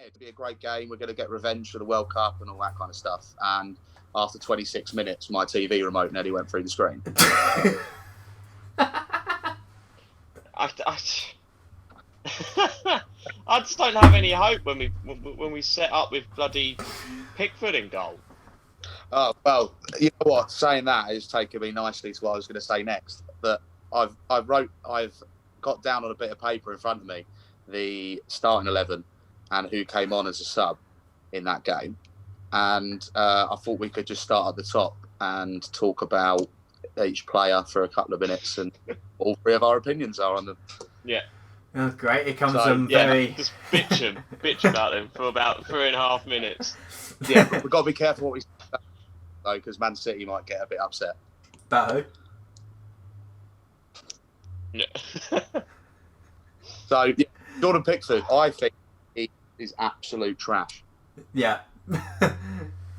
it'd be a great game. We're going to get revenge for the World Cup and all that kind of stuff. And after 26 minutes, my TV remote nearly went through the screen. I just don't have any hope when we set up with bloody Pickford in goal. Oh, well, you know what? Saying that is taking me nicely to what I was going to say next. But I've got down on a bit of paper in front of me the starting 11 and who came on as a sub in that game. And I thought we could just start at the top and talk about each player for a couple of minutes, and all three of our opinions are on them. Yeah. Oh, great. It comes very... Just bitch about him for about 3.5 minutes. Yeah, we've got to be careful what we say, though, because Man City might get a bit upset. About who? Yeah. So, yeah, Jordan Pickford, I think he is absolute trash. Yeah.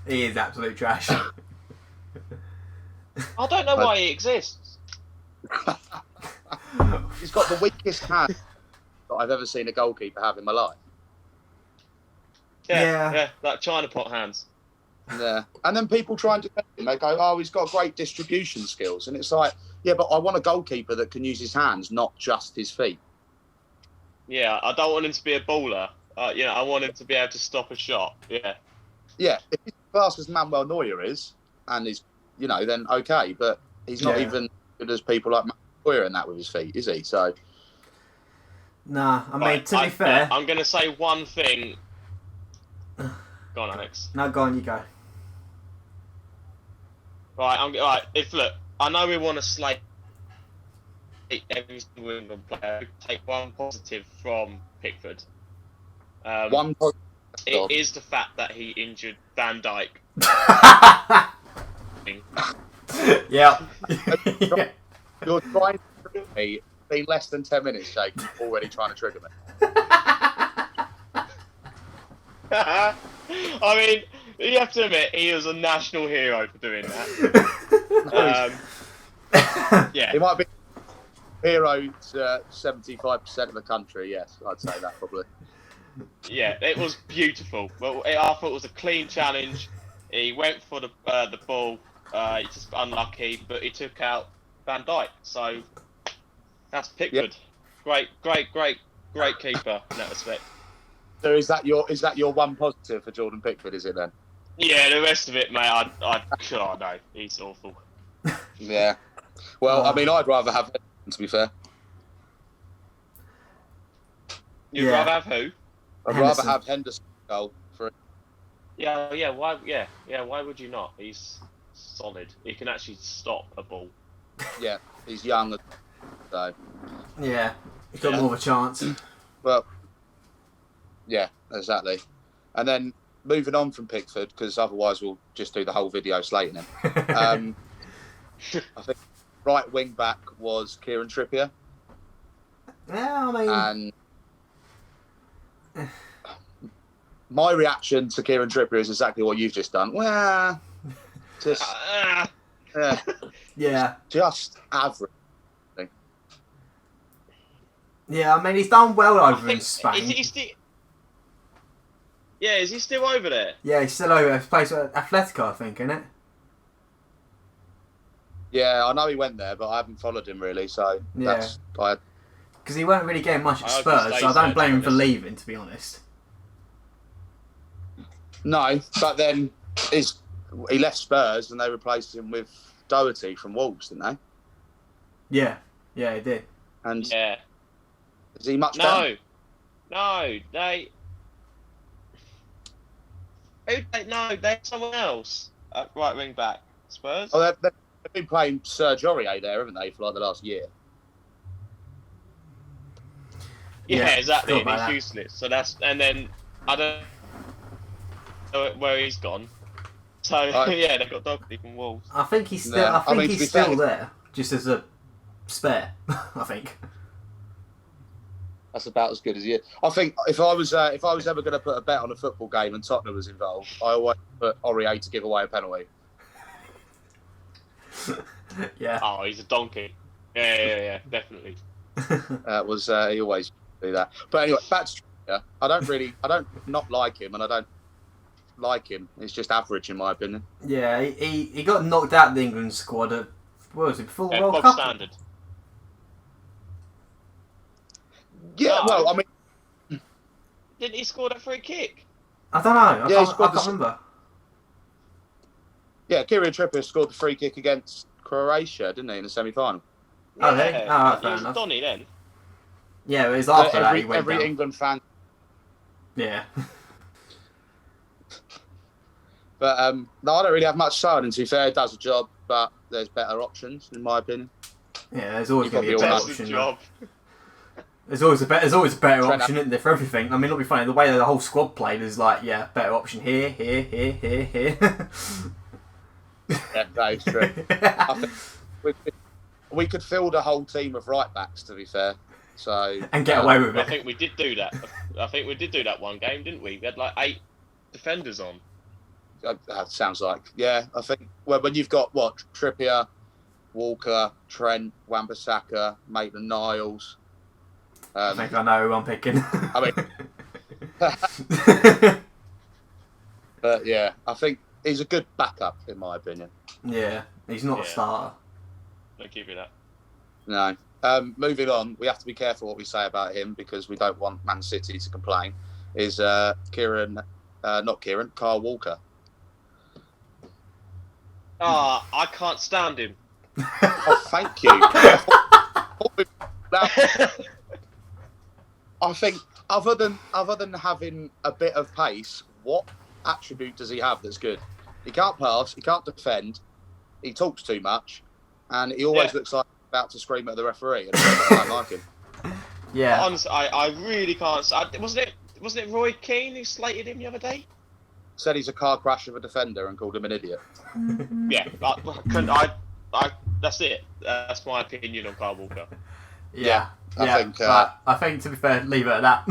He is absolute trash. I don't know why he exists. He's got the weakest hand that I've ever seen a goalkeeper have in my life. Yeah, like China pot hands. Yeah, and then people try and defend him. They go, "Oh, he's got great distribution skills," and it's like, yeah, but I want a goalkeeper that can use his hands, not just his feet. Yeah, I don't want him to be a baller. I want him to be able to stop a shot. Yeah. Yeah, if he's as fast as Manuel Neuer is, and he's, then okay, but he's not even good as people like Manuel Neuer and that with his feet, is he? So. Nah, I mean, to be fair... I'm going to say one thing. Go on, Alex. No, go on, you go. Right, look, I know we want to slate every single England player. Take one positive from Pickford. One positive. It is the fact that he injured Van Dijk. Yeah. You're trying to trigger me. It's been less than 10 minutes, Jake. You're already trying to trigger me. I mean, you have to admit, he was a national hero for doing that. Yeah. He might be a hero to 75% of the country, yes. I'd say that probably. Yeah, it was beautiful. Well, I thought it was a clean challenge. He went for the ball. He's just unlucky, but he took out Van Dijk. So that's Pickford. Yep. Great keeper in that respect. So is that your one positive for Jordan Pickford? Is it then? Yeah, the rest of it, mate. No, he's awful. Yeah. Well, I mean, I'd rather have him, to be fair. You'd rather have who? I'd rather have Henderson goal for it. Yeah. Why? Yeah. Why would you not? He's solid. He can actually stop a ball. Yeah, he's young, so. Yeah, he's got more of a chance. Well, yeah, exactly. And then moving on from Pickford, because otherwise we'll just do the whole video slating him. I think right wing back was Kieran Trippier. Yeah, I mean. And my reaction to Kieran Trippier is exactly what you've just done. Well, just just average. Yeah, I mean, he's done well over in Spain. Is he still over there? Yeah, he's still over. He plays at Atletico, I think, isn't it? Yeah, I know he went there, but I haven't followed him really, so that's... Because he weren't really getting much at Spurs, so I don't blame him for leaving, to be honest. No, but then he left Spurs and they replaced him with Doherty from Wolves, didn't they? Yeah, he did. And is he much better? No, they someone else at right wing back. Spurs. Oh, they've been playing Serge Aurier there, haven't they, for like the last year? Yeah, exactly. And he's useless. So and then I don't know where he's gone. So yeah, they've got Doherty from Wolves. I think he's still. He's still there, just as a spare. I think. That's about as good as he is. I think if I was ever going to put a bet on a football game and Tottenham was involved, I always put Aurier to give away a penalty. Yeah. Oh, he's a donkey. Yeah, definitely. He always do that. But anyway, back to Yeah, I don't not like him, and I don't like him. He's just average in my opinion. Yeah, he got knocked out of the England squad at, what was it, before the World Bob Cup? Standard. Yeah, No. well, I mean, Didn't he score that free kick? I don't know. Yeah, he I scored can't the- remember. yeah, Kieran Trippier scored the free kick against Croatia, didn't he, in the semi-final? Oh, did he? Oh, he fair was enough. Donny then. Yeah, it was after that he went Every down. England fan. Yeah. But no, I don't really have much saying. To be fair, it does a job, but there's better options in my opinion. Yeah, there's always You going to be a probably better all That's the option. job. There's always a better Trent- option, isn't there, for everything? I mean, it'll be funny. The way the whole squad played is like, yeah, better option here. Yeah, that is true. I think we could field a whole team of right backs. To be fair, so And get away with I it. think we did do that. I think we did do that one game, didn't we? We had like 8 defenders on. that sounds like I think when you've got Trippier, Walker, Trent, Wan-Bissaka, Maitland-Niles. I think I know who I'm picking. I mean, but yeah, I think he's a good backup in my opinion. Yeah, he's not a Yeah. starter. I'll give you that. No. Moving on, we have to be careful what we say about him because we don't want Man City to complain. Is Kyle Walker. I can't stand him. Oh, thank you. I think other than having a bit of pace, what attribute does he have that's good? He can't pass, he can't defend, he talks too much, and he always looks like he's about to scream at the referee. And I don't like him. Yeah. Honestly, I really can't. Wasn't it Roy Keane who slated him the other day? Said he's a car crash of a defender and called him an idiot. Yeah, that's it. That's my opinion on Kyle Walker. Yeah. I I think, to be fair, leave it at that.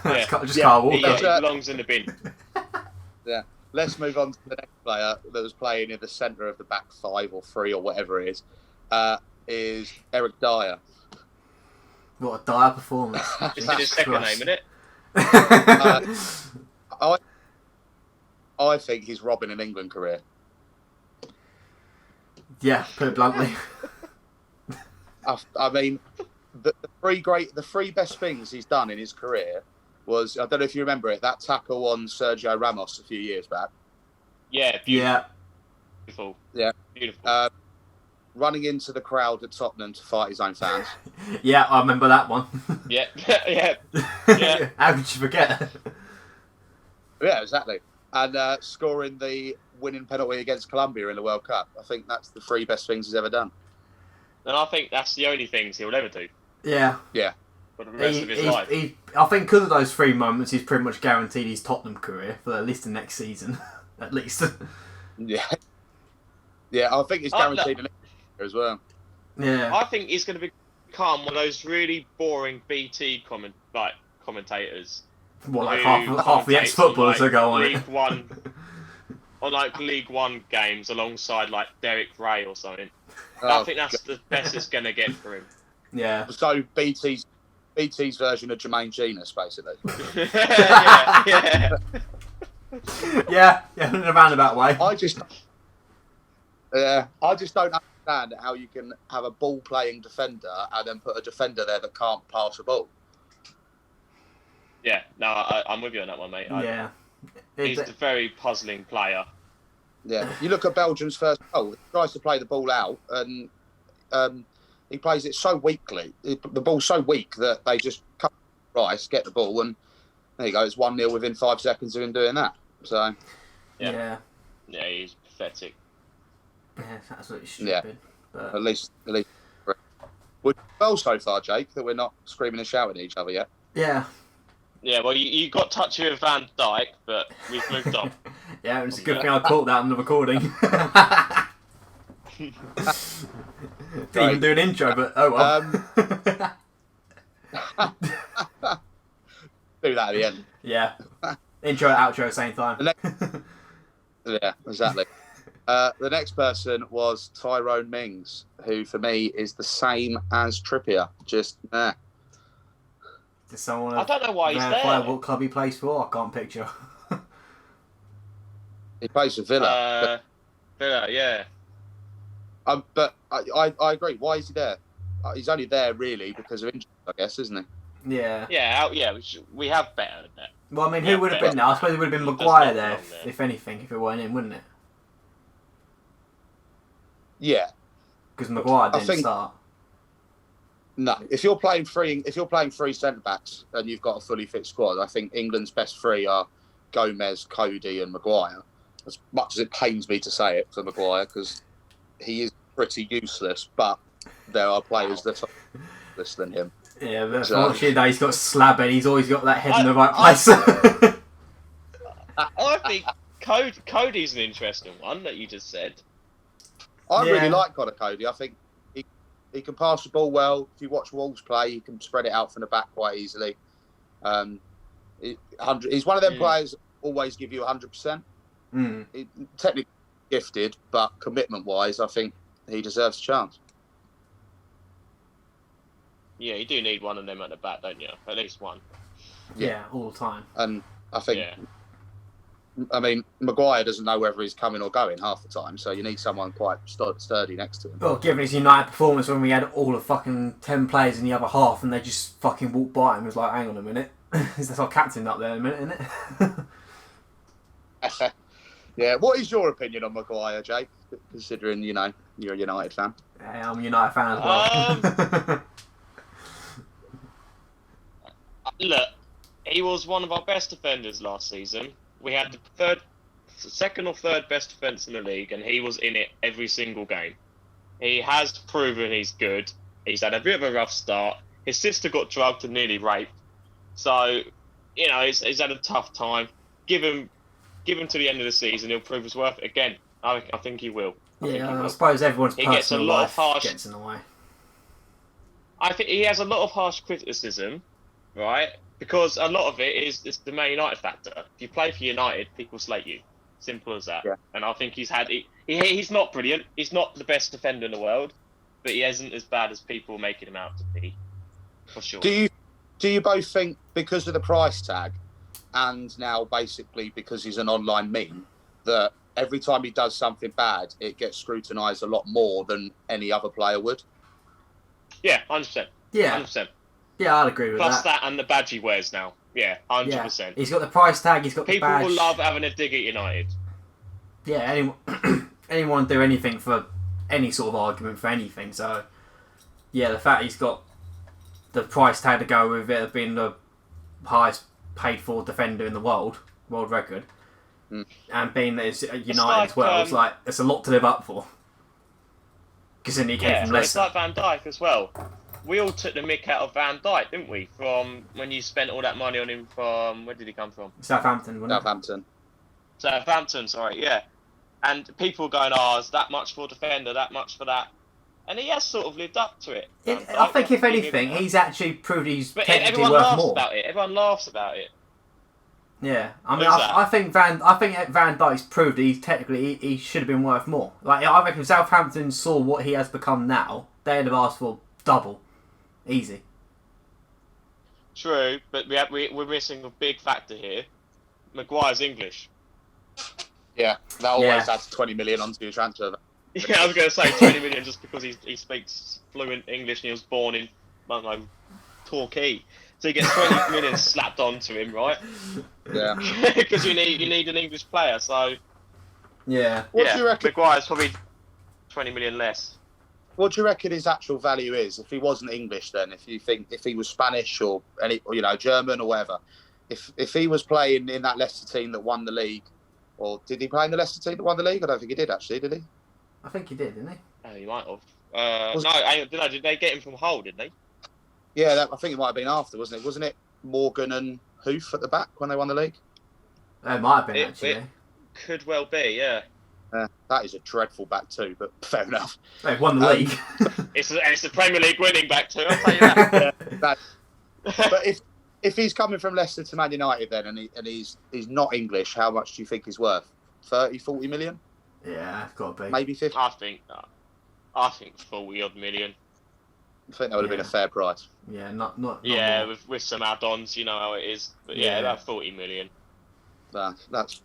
Yeah. Just Kyle Walker. He belongs in the bin. Yeah. Let's move on to the next player that was playing in the centre of the back 5 or 3 or whatever it is Eric Dyer. What a dire performance. It's in his second name, isn't it? I think he's robbing an England career. Yeah, put it bluntly. I mean, the three best things he's done in his career was, I don't know if you remember it, that tackle on Sergio Ramos a few years back. Yeah, Yeah. beautiful. Yeah. Beautiful. Running into the crowd at Tottenham to fight his own fans. Yeah, I remember that one. Yeah, yeah. Yeah. How could you forget? Yeah, exactly. And scoring the winning penalty against Colombia in the World Cup. I think that's the 3 best things he's ever done. And I think that's the only things he'll ever do Yeah. for the rest of his life. I think because of those 3 moments, he's pretty much guaranteed his Tottenham career for at least the next season. At least. Yeah. Yeah, I think he's guaranteed an as well. Yeah. I think he's going to become one of those really boring BT commentators. What, like who half the commentates ex-footballers on, that go on League it? One, on like League One games alongside like Derek Ray or something. I think that's the best it's going to get for him. Yeah. So BT's version of Jermaine Genius, basically. yeah. Yeah, in a roundabout way. I just don't understand how you can have a ball-playing defender and then put a defender there that can't pass a ball. Yeah, no, I'm with you on that one, mate. Yeah. He's a very puzzling player. Yeah, you look at Belgium's first goal. He tries to play the ball out, and he plays it so weakly. The ball's so weak that they just cut Rice, get the ball, and there you go. It's 1-0 within 5 seconds of him doing that. So Yeah. Yeah, he's pathetic. Yeah, it's absolutely stupid. Yeah. But at least we're well so far, Jake, that we're not screaming and shouting at each other yet. yeah. Yeah, well, you got touchy with Van Dijk, but we've moved on. Yeah, it's a good thing I caught that on the recording. Didn't even do an intro, but oh well. Do that at the end. Yeah. Intro and outro same time. Yeah, exactly. The next person was Tyrone Mings, who for me is the same as Trippier. Just Does someone I don't know why he's verify there. what club he plays for? I can't picture. He plays for Villa. Villa, yeah. But I agree. Why is he there? He's only there really because of injury, I guess, isn't he? Yeah. Yeah. We have better than that. Well, I mean, Yeah, who would have but- been there? I suppose it would have been He does Maguire not there, belong there. if anything, if it weren't him, wouldn't it? Yeah. Because Maguire I didn't think- start. No, if you're playing three centre backs and you've got a fully fit squad, I think England's best three are Gomez, Cody, and Maguire. As much as it pains me to say it for Maguire, because he is pretty useless, but there are players that are useless than him. Yeah, but So- unfortunately, though, he's got slab and he's always got that head in the right I- place. I think Cody's an interesting one that you just said. I Yeah. really like Connor Cody. I think he can pass the ball well. If you watch Wolves play, he can spread it out from the back quite easily. He's one of them Mm. players that always give you 100%. Mm. Technically gifted, but commitment-wise, I think he deserves a chance. Yeah, you do need one of them at the back, don't you? At least one. Yeah, all the time. And I think, Yeah. I mean, Maguire doesn't know whether he's coming or going half the time, so you need someone quite sturdy next to him. Well, given his United performance when we had all of fucking 10 players in the other half and they just fucking walked by him, it was like, hang on a minute. That's our captain up there in a minute, isn't it? Yeah, what is your opinion on Maguire, Jake? Considering, you're a United fan. Yeah, I'm a United fan as well. Look, he was one of our best defenders last season. We had the second or third best defence in the league, and he was in it every single game. He has proven he's good. He's had a bit of a rough start. His sister got drugged and nearly raped. So, he's had a tough time. Give him to the end of the season, he'll prove his worth again. I think he will. I suppose everyone's He gets a personal lot life of harsh- gets in the way. I think he has a lot of harsh criticism, right? Because a lot of it is the Man United factor. If you play for United, people slate you. Simple as that. Yeah. And I think he's not brilliant. He's not the best defender in the world, but he isn't as bad as people are making him out to be, for sure. Do you both think because of the price tag, and now basically because he's an online meme, that every time he does something bad, it gets scrutinised a lot more than any other player would? Yeah, 100%. Yeah, 100%. yeah, I'd agree with Plus that. that and the badge he wears now. Yeah, 100%. Yeah. He's got the price tag, he's got the People badge. will love having a dig at United. Yeah, anyone do anything for any sort of argument for anything. So, yeah, the fact he's got the price tag to go with it of being the highest paid for defender in the world record, and being that it's United like, as well, it's a lot to live up for. Considering he came from It's Leicester. like Van Dijk as well. We all took the mick out of Van Dijk, didn't we? From when you spent all that money on him from... Where did he come from? Southampton, wasn't it? Southampton. Southampton, sorry, yeah. And people going, it's that much for a defender, that much for that. And he has sort of lived up to it. Van Dijk. I think if I'll give him anything, that. he's actually proved he's But technically everyone worth laughs more. about it. Everyone laughs about it. Yeah, I mean, Who's that? I think Van Dijk's proved he's technically he should have been worth more. Like I reckon, if Southampton saw what he has become now, they'd have asked for double, easy. True, but we're missing a big factor here. Maguire's English. Yeah, that always adds 20 million onto your transfer. Yeah, I was going to say 20 million just because he speaks fluent English and he was born in, I don't know, Torquay. So he gets 20 million slapped onto him, right? Yeah. Because you need an English player, so... Yeah. What do you reckon? Maguire's probably 20 million less. What do you reckon his actual value is if he wasn't English? Then, if he was Spanish or German or whatever, if he was playing in that Leicester team that won the league, or did he play in the Leicester team that won the league? I don't think he did actually. Did he? I think he did, didn't he? Oh, he might have. Did they get him from Hull, didn't they? Yeah, I think it might have been after, wasn't it? Wasn't it Morgan and Hoof at the back when they won the league? It might have been It- actually. Could well be, yeah. That is a dreadful back too, but fair enough. They've won the league. It's the Premier League winning back too, I'll tell you that. But if he's coming from Leicester to Man United then, and he's not English, how much do you think he's worth? 30, 40 million? Yeah, it's got to be. Maybe 50? I think 40 odd million. I think that would have been a fair price. Yeah, not more. with some add-ons, you know how it is. But about 40 million. That's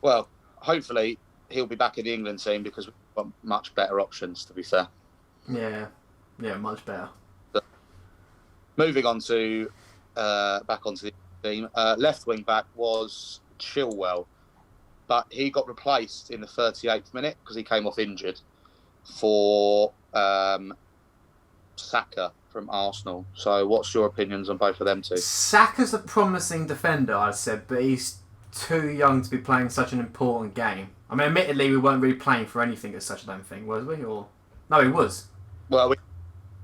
well. Hopefully, he'll be back in the England team because we've got much better options. To be fair. Yeah, much better. But moving on to back onto the team. Left wing back was Chilwell, but he got replaced in the 38th minute because he came off injured for Saka from Arsenal. So what's your opinions on both of them two? Saka's a promising defender, I said, but he's too young to be playing such an important game. I mean, admittedly, we weren't really playing for anything as such a damn thing, was we? Or no, he was. Well,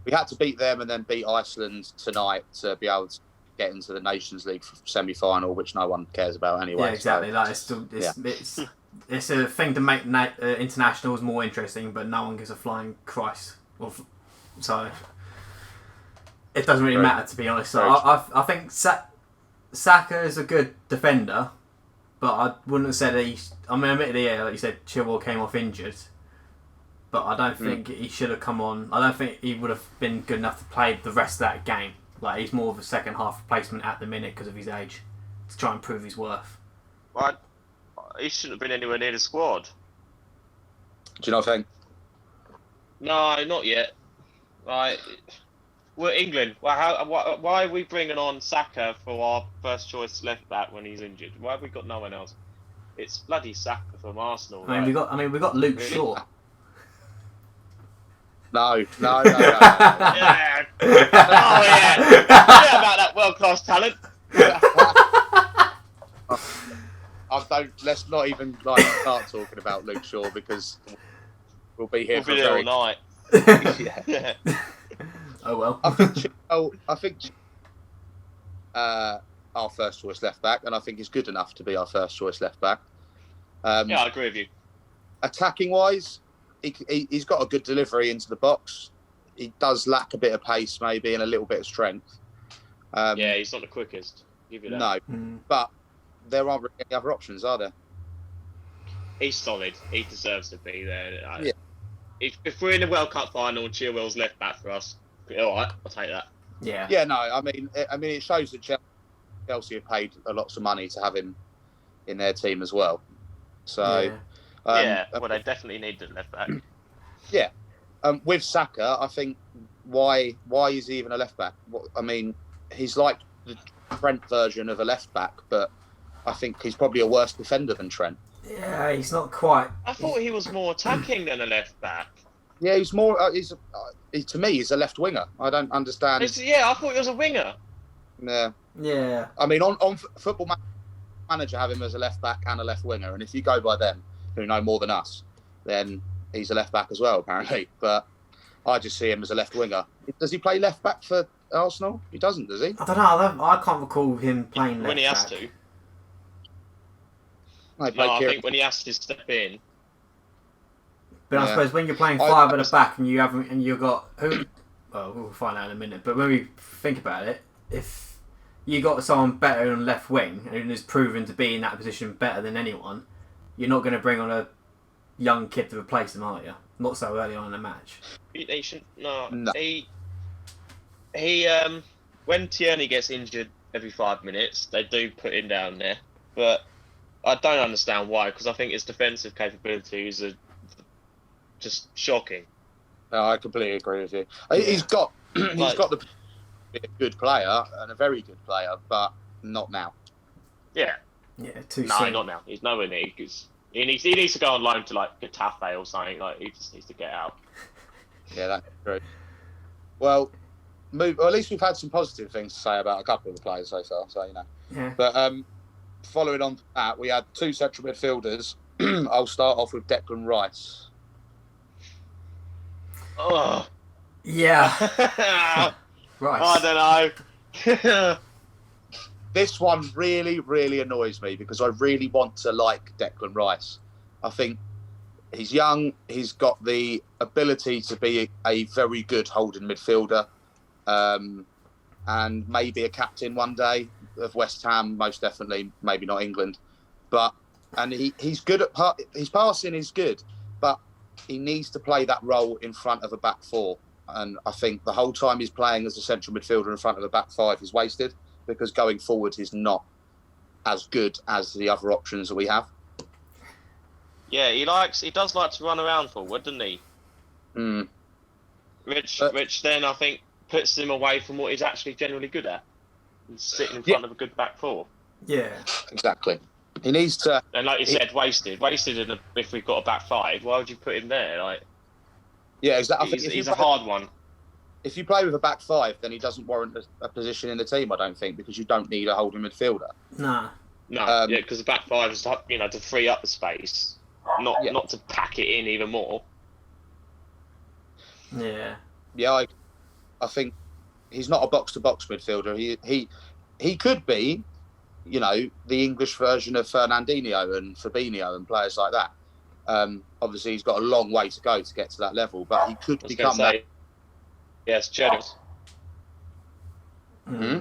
we had to beat them and then beat Iceland tonight to be able to get into the Nations League semi-final, which no one cares about anyway. Yeah, exactly. So, It's a thing to make internationals more interesting, but no one gives a flying Christ. So it doesn't really matter, to be honest. So I think Saka is a good defender, but I wouldn't have said admittedly, like you said, Chilwell came off injured, but I don't think he should have come on. I don't think he would have been good enough to play the rest of that game. Like, he's more of a second half replacement at the minute because of his age, to try and prove his worth. Well, he shouldn't have been anywhere near the squad. Do you not think? No, not yet. Like, we're England. Why are we bringing on Saka for our first choice left back when he's injured? Why have we got no one else? It's bloody Saka from Arsenal. I mean, we got Luke Shaw. No. Yeah. Oh yeah. Forget about that world-class talent. Let's not even start talking about Luke Shaw because we'll be here all night. Yeah. Oh well. I think our first choice left back, and I think he's good enough to be our first choice left back. Yeah, I agree with you. Attacking wise, he's got a good delivery into the box. He does lack a bit of pace, maybe, and a little bit of strength. Yeah, he's not the quickest. Give you that. No, but there aren't really any other options, are there? He's solid. He deserves to be there. Yeah. If we're in the World Cup final and Chilwell's left back for us, all right, I'll take that. Yeah. Yeah, no, I mean, it shows that Chelsea have paid a lots of money to have him in their team as well. So, well, they definitely need the left back. Yeah. With Saka, I think why is he even a left back? I mean, he's like the Trent version of a left back, but I think he's probably a worse defender than Trent. Yeah, he's not quite. I thought he was more attacking than a left back. Yeah, he's more. To me, he's a left winger. I don't understand. I thought he was a winger. Yeah. Yeah. I mean, on Football Manager have him as a left back and a left winger, and if you go by them, who know more than us, then he's a left back as well, apparently. But I just see him as a left winger. Does he play left back for Arsenal? He doesn't, does he? I don't know. I can't recall him playing left when he has back. to. I think when he has to step in. But I suppose when you're playing five at the back and you've got who? Well, we'll find out in a minute. But when we think about it, if you got someone better on left wing and is proven to be in that position better than anyone, you're not going to bring on a young kid to replace him, are you? Not so early on in the match. They should, no. He when Tierney gets injured every 5 minutes, they do put him down there. But I don't understand why, because I think his defensive capabilities are just shocking. No, I completely agree with you. He's got the be a good player and a very good player, but not now. Yeah. Yeah, too No, soon. not now. He's nowhere near. He needs to go on loan to like Getafe or something. Like he just needs to get out. Yeah, that's true. Well, at least we've had some positive things to say about a couple of the players so far. So Yeah. But following on from that, we had two central midfielders. I'll start off with Declan Rice. Oh. Yeah. Right. I don't know. This one really, really annoys me because I really want to like Declan Rice. I think he's young. He's got the ability to be a very good holding midfielder, and maybe a captain one day of West Ham. Most definitely, maybe not England, and he's good at his passing is good, but he needs to play that role in front of a back four. and I think the whole time he's playing as a central midfielder in front of the back five is wasted, because going forward he's not as good as the other options that we have. Yeah, he does like to run around forward, doesn't he? Mm. Which then I think puts him away from what he's actually generally good at, and sitting in front of a good back four. Yeah, exactly. He needs to. And like you said, wasted. If we've got a back five, why would you put him there? Like, yeah, exactly. He's a hard one. If you play with a back five, then he doesn't warrant a position in the team, I don't think, because you don't need a holding midfielder. nah. No, because the back five is to free up the space, not to pack it in even more. Yeah. Yeah, I think he's not a box-to-box midfielder. He could be, the English version of Fernandinho and Fabinho and players like that. Obviously, he's got a long way to go to get to that level, but he could become that. Yes, generous. Mm-hmm.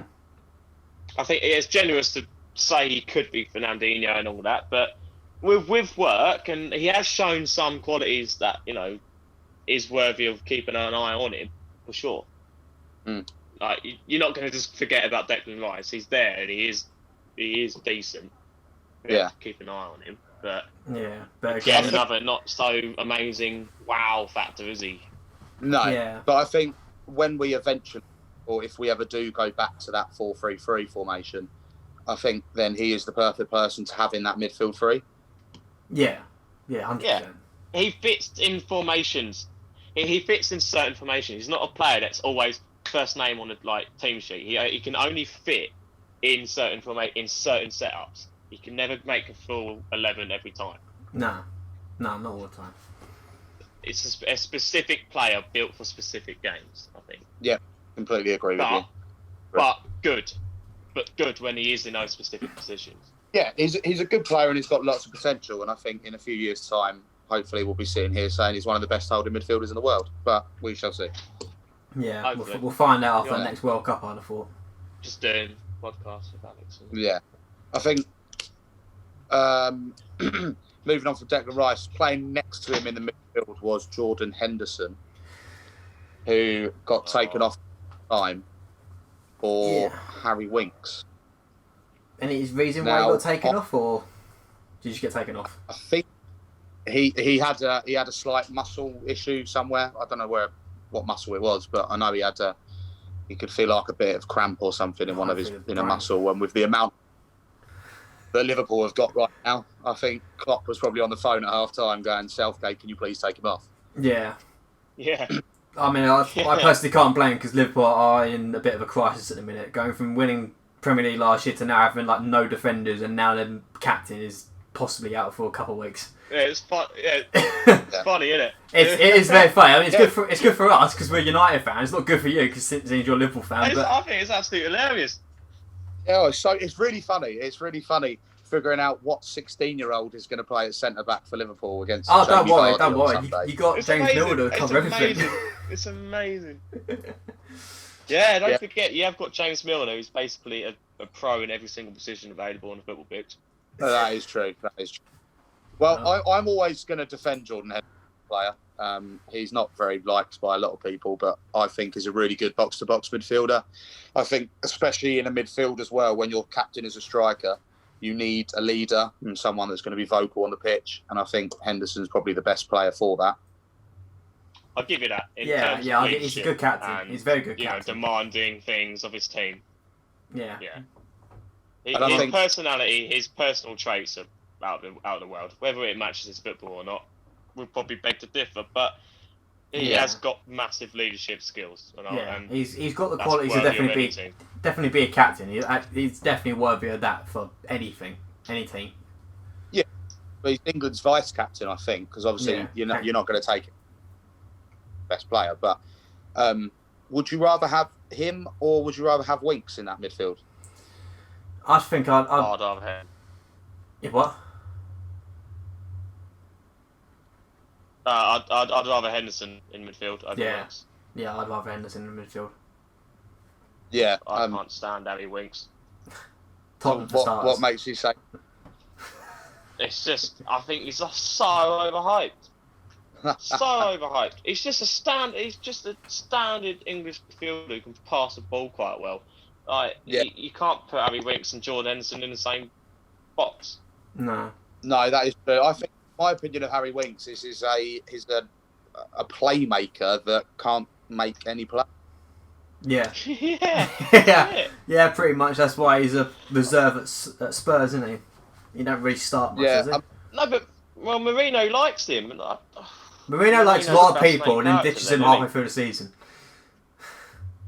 I think it's generous to say he could be Fernandinho and all that, but with work, and he has shown some qualities that is worthy of keeping an eye on him for sure. Mm. Like, you're not going to just forget about Declan Rice. He's there and he is decent. Yeah, keep an eye on him, but again, another not so amazing wow factor, is he? No, yeah. But I think when we eventually, or if we ever do go back to that 4-3-3 formation, I think then he is the perfect person to have in that midfield three. Yeah, 100%. Yeah. He fits in formations. He fits in certain formations. He's not a player that's always first name on the team sheet. He can only fit in certain setups. He can never make a full 11 every time. No, not all the time. It's a specific player built for specific games, I think. Yeah, completely agree with you. But good when he is in those specific positions. Yeah, he's a good player and he's got lots of potential. And I think in a few years' time, hopefully we'll be sitting here saying he's one of the best holding midfielders in the world. But we shall see. Yeah, we'll find out after the Yeah. next World Cup, I'd have thought. Just doing podcasts with Alex. Yeah, I think moving on from Declan Rice, playing next to him in the midfield was Jordan Henderson, who got taken off time for Harry Winks. Any reason why he got taken off, or did you just get taken off? I think he had a slight muscle issue somewhere. I don't know what muscle it was, but I know he could feel like a bit of cramp or something in one of his a muscle. And with the amount that Liverpool have got right now, I think Klopp was probably on the phone at half time going, Southgate, can you please take him off? Yeah. Yeah. I mean, I personally can't blame because Liverpool are in a bit of a crisis at the minute, going from winning Premier League last year to now having no defenders, and now their captain is possibly out for a couple of weeks. Yeah, it's fun. Yeah, it's funny, isn't it? It is very funny. I mean, it's good for us because we're United fans. It's not good for you because since you're a Liverpool fan. I think it's absolutely hilarious. Yeah, it's really funny. It's really funny figuring out what 16-year-old is going to play at centre back for Liverpool against. Oh, don't worry. Sunday. You got James Milner to cover everything. It's amazing. Yeah, don't forget you have got James Milner, who's basically a pro in every single position available on the football pitch. That is true. Well, I'm always going to defend Jordan Henderson, player. He's not very liked by a lot of people, but I think he's a really good box-to-box midfielder. I think, especially in a midfield as well, when your captain is a striker, you need a leader and someone that's going to be vocal on the pitch. And I think Henderson's probably the best player for that. I'll give you that. He's a good captain. He's a very good captain. Demanding things of his team. Yeah. His personality, his personal traits are out of the world. Whether it matches his football or not, we'll probably beg to differ. But he has got massive leadership skills. And he's got the qualities to definitely be a captain. He's definitely worthy of that for any team. Yeah, but he's England's vice captain, I think, because obviously you're not going to take best player. But would you rather have him or would you rather have Winks in that midfield? I think I'd have him. Yeah, what? I'd rather Henderson in midfield. Yeah, I'd rather Henderson in midfield. Yeah, I can't stand Harry Winks. What makes you say? It's just, I think he's just so overhyped. So overhyped. He's just a standard English midfielder who can pass the ball quite well. Like you can't put Harry Winks and Jordan Henderson in the same box. No, that is true. I think my opinion of Harry Winks is he's a playmaker that can't make any play. Yeah. Yeah. Yeah, pretty much. That's why he's a reserve at Spurs, isn't he? He don't really start much, does he? No, but Mourinho likes him. Mourinho likes a lot of people and then ditches him halfway through the season.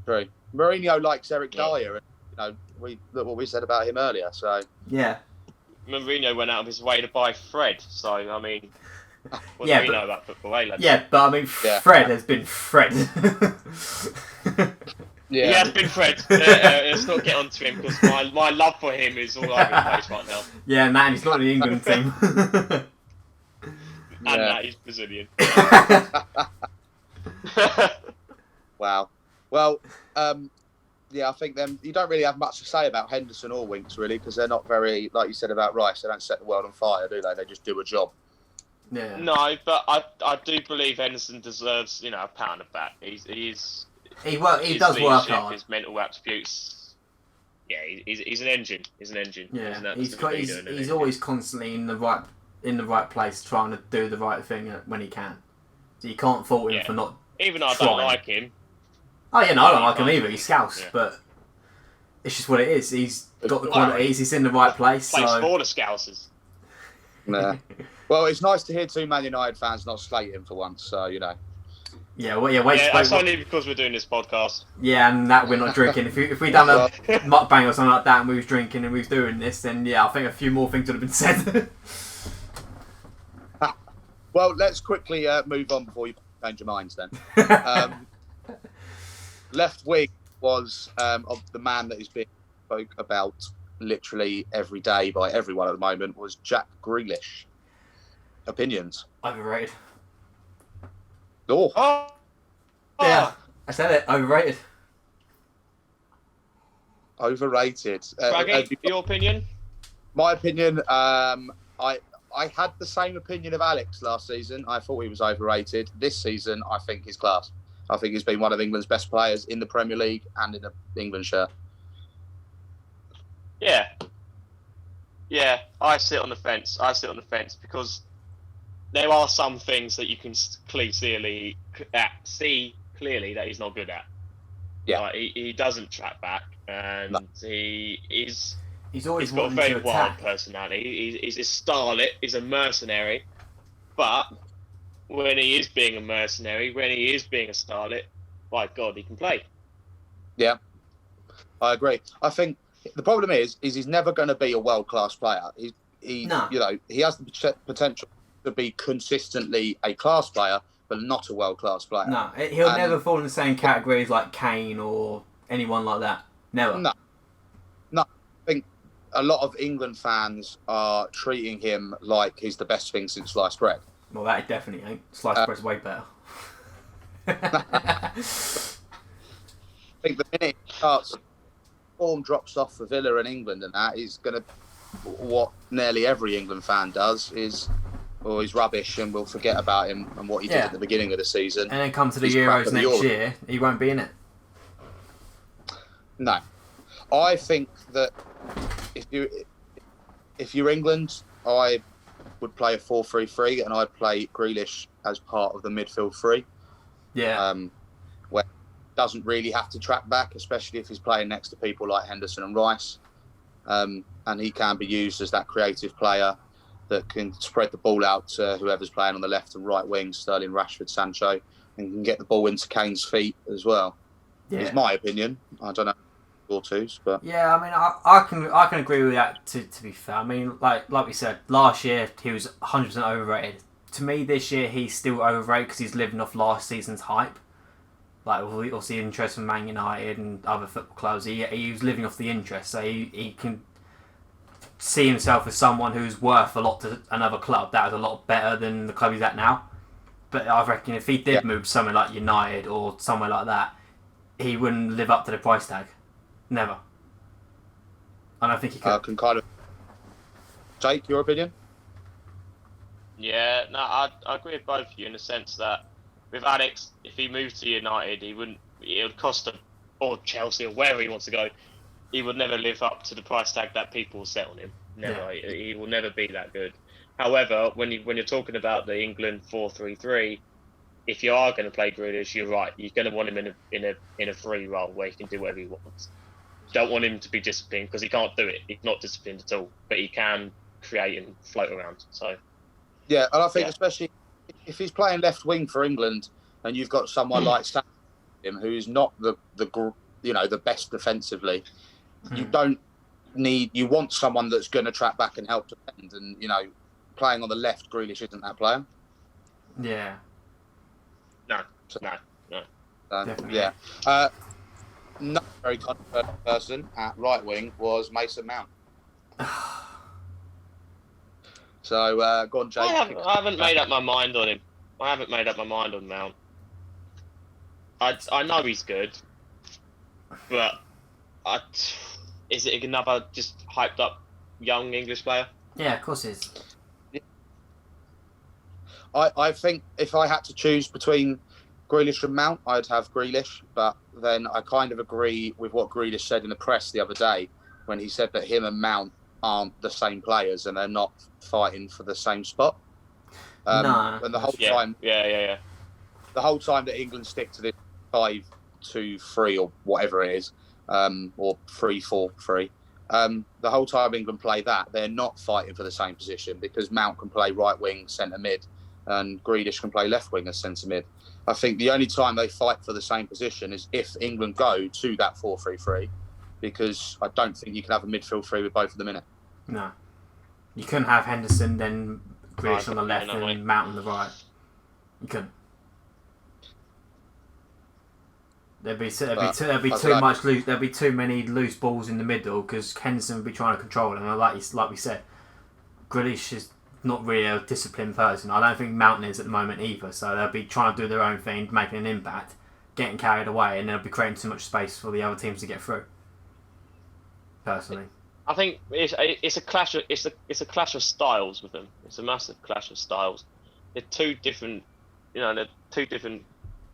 True. Mourinho likes Eric Dyer, and look what we said about him earlier. So yeah, Mourinho went out of his way to buy Fred. So I mean, what do we know about football, eh, lads? Yeah, but I mean, Fred has been Fred. He has been Fred. Let's not get onto him because my love for him is all over the place right now. Yeah, man, he's not in the England team. And that he's Brazilian. Wow. Well, I think you don't really have much to say about Henderson or Winks, really, because they're not very, like you said about Rice, they don't set the world on fire, do they? They just do a job. Yeah. No, but I do believe Henderson deserves, a pat on the back. He does work hard. His mental attributes. Yeah, he's an engine. He's an engine. Yeah, he's always constantly in the right place, trying to do the right thing when he can. So you can't fault him for not. Even though I trying. don't like him. Oh yeah, no, I don't like him either. He's scouse, but it's just what it is. He's got the qualities. He's in the right place. Plays for the Scousers. Nah. Well, it's nice to hear two Man United fans not slate him for once. So Yeah, that's only because we're doing this podcast. Yeah, and that we're not drinking. If we done a mukbang or something like that and we was drinking and we was doing this, then I think a few more things would have been said. Well, let's quickly move on before you change your minds then. Left wing was of the man that is being spoke about literally every day by everyone at the moment was Jack Grealish. Opinions? Overrated. Oh. Yeah, I said it. Overrated. Overrated. Braggy, your opinion? My opinion, I had the same opinion of Alex last season. I thought he was overrated. This season, I think he's class. I think he's been one of England's best players in the Premier League and in the England shirt. Yeah, I sit on the fence. Because there are some things that you can see clearly that he's not good at. Yeah, like, he doesn't track back, and he's always got a very to wild attack. personality. He's a starlet. He's a mercenary, but when he is being a mercenary, when he is being a starlet, by God, he can play. Yeah, I agree. I think the problem is he's never going to be a world-class player. He has the potential to be consistently a class player, but not a world-class player. No, he'll never fall in the same categories like Kane or anyone like that. Never. No. I think a lot of England fans are treating him like he's the best thing since sliced bread. Well, that definitely ain't. Sliced bread's way better. I think the minute he starts, form drops off for Villa and England and that, he's going to, what nearly every England fan does is, he's rubbish and we'll forget about him and what he did at the beginning of the season. And then come to the Euros next year, he won't be in it. No. I think that if you're England, I would play a 4-3-3 and I'd play Grealish as part of the midfield three. Yeah. Where he doesn't really have to track back, especially if he's playing next to people like Henderson and Rice. And he can be used as that creative player that can spread the ball out to whoever's playing on the left and right wing, Sterling, Rashford, Sancho, and can get the ball into Kane's feet as well. Yeah. It's my opinion. I don't know your twos, but yeah, I mean, I can agree with that. To be fair, I mean, like we said, last year he was 100% overrated. To me, this year he's still overrated because he's living off last season's hype. Like obviously interest from Man United and other football clubs, he was living off the interest, so he can see himself as someone who's worth a lot to another club. That is a lot better than the club he's at now. But I reckon if he did move somewhere like United or somewhere like that, he wouldn't live up to the price tag. Never. I don't think he could. Can kind of... Jake, your opinion? Yeah, no, I agree with both of you in the sense that with Alex, if he moves to United, it would cost him, or Chelsea, or wherever he wants to go, he would never live up to the price tag that people set on him. Never. Yeah. He will never be that good. However, when you're talking about the England 4-3-3, if you are going to play Grealish, you're right. You're going to want him in a free role where he can do whatever he wants. You don't want him to be disciplined because he can't do it. He's not disciplined at all, but he can create and float around. So. Yeah, and I think especially if he's playing left wing for England, and you've got someone like Sam, who's not the best defensively, you want someone that's going to track back and help defend, and playing on the left, Grealish isn't that player. Yeah. No. Yeah. Not a very controversial person at right wing was Mason Mount. So, go on, Jake. I haven't made up my mind on him. I haven't made up my mind on Mount. I know he's good, but is it another just hyped up young English player? Yeah, of course it is. I think if I had to choose between Grealish and Mount, I'd have Grealish, but then I kind of agree with what Grealish said in the press the other day when he said that him and Mount aren't the same players and they're not fighting for the same spot. No. And the whole time, the whole time that England stick to this 5-2-3 or whatever it is, or 3-4-3. The whole time England play that, they're not fighting for the same position because Mount can play right wing, centre mid, and Grealish can play left wing as centre mid. I think the only time they fight for the same position is if England go to that 4-3-3, because I don't think you can have a midfield three with both of them in it. No. You couldn't have Henderson, then Grealish on the left and Mount on the right. You couldn't. There'd be too many loose balls in the middle because Henderson would be trying to control them. And like we said, Grealish is not really a disciplined person. I don't think Mount is at the moment either. So they'll be trying to do their own thing, making an impact, getting carried away, and they'll be creating too much space for the other teams to get through. Personally, I think it's a clash of styles with them. It's a massive clash of styles. They're two different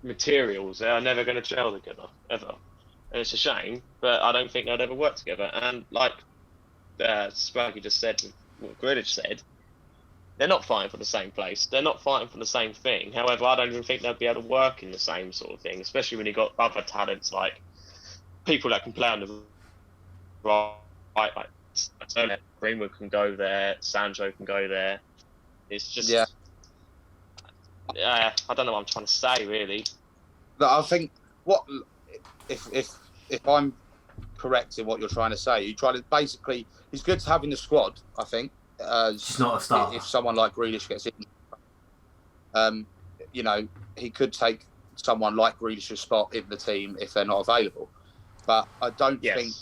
materials. They are never going to gel together ever, and it's a shame. But I don't think they'll ever work together. And like Spaggy just said, what Grealish said, they're not fighting for the same place. They're not fighting for the same thing. However, I don't even think they'll be able to work in the same sort of thing, especially when you've got other talents like people that can play on the right, like Greenwood can go there, Sancho can go there. It's just, I don't know what I'm trying to say really. No, I think if I'm correct in what you're trying to say, you try to basically, he's good to have in the squad. I think. It's not a starter. If someone like Grealish gets in, he could take someone like Grealish's spot in the team if they're not available. But I don't think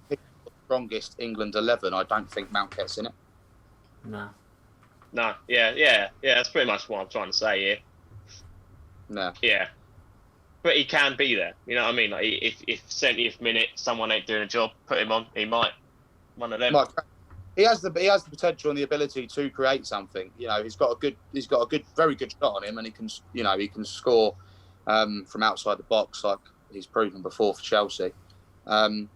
the strongest England 11. I don't think Mount gets in it. No. Yeah. That's pretty much what I'm trying to say here. No. Yeah. But he can be there. You know what I mean? Like if 70th minute someone ain't doing a job, put him on. He might. One of them. He has the potential and the ability to create something. He's got a very good shot on him, and he can score from outside the box like he's proven before for Chelsea. And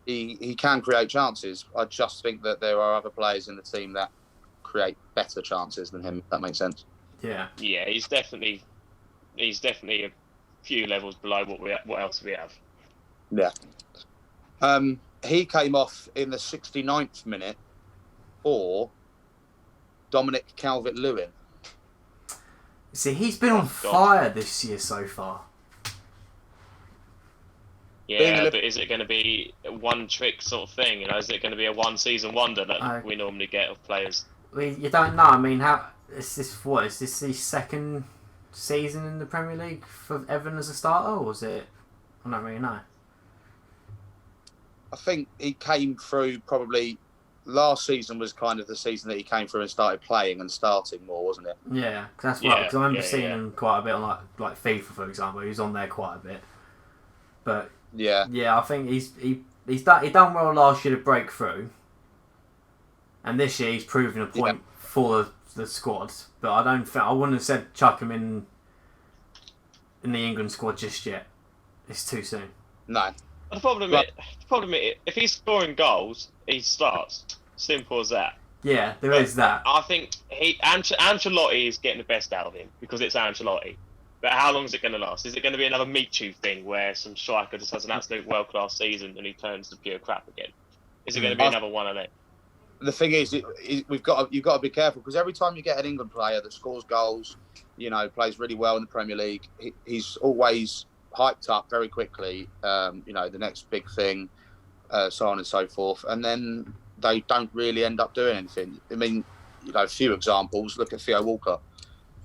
he can create chances. I just think that there are other players in the team that create better chances than him. If that makes sense. Yeah. Yeah, he's definitely a few levels below what else we have. Yeah. He came off in the 69th minute for Dominic Calvert-Lewin. See, he's been on fire this year so far. Yeah, but is it going to be a one-trick sort of thing? Is it going to be a one-season wonder that we normally get of players? You don't know. I mean, is this his second season in the Premier League for Everton as a starter, or was it? I don't really know. I think he came through probably last season was kind of the season that he came through and started playing and starting more, wasn't it? Yeah, that's right. Because I remember seeing him quite a bit on like FIFA, for example. He was on there quite a bit. But I think he done well last year to break through, and this year he's proven a point for the squad, but I wouldn't have said chuck him in the England squad just yet. It's too soon. No. The problem is, if he's scoring goals, he starts. Simple as that. Yeah, there is that. I think Ancelotti is getting the best out of him because it's Ancelotti. But how long is it going to last? Is it going to be another Michu thing where some striker just has an absolute world-class season and he turns to pure crap again? Is it going to be another one of them? The thing is, you've got to be careful because every time you get an England player that scores goals, plays really well in the Premier League, he's always hyped up very quickly. The next big thing, so on and so forth, and then they don't really end up doing anything. I mean, a few examples. Look at Theo Walker.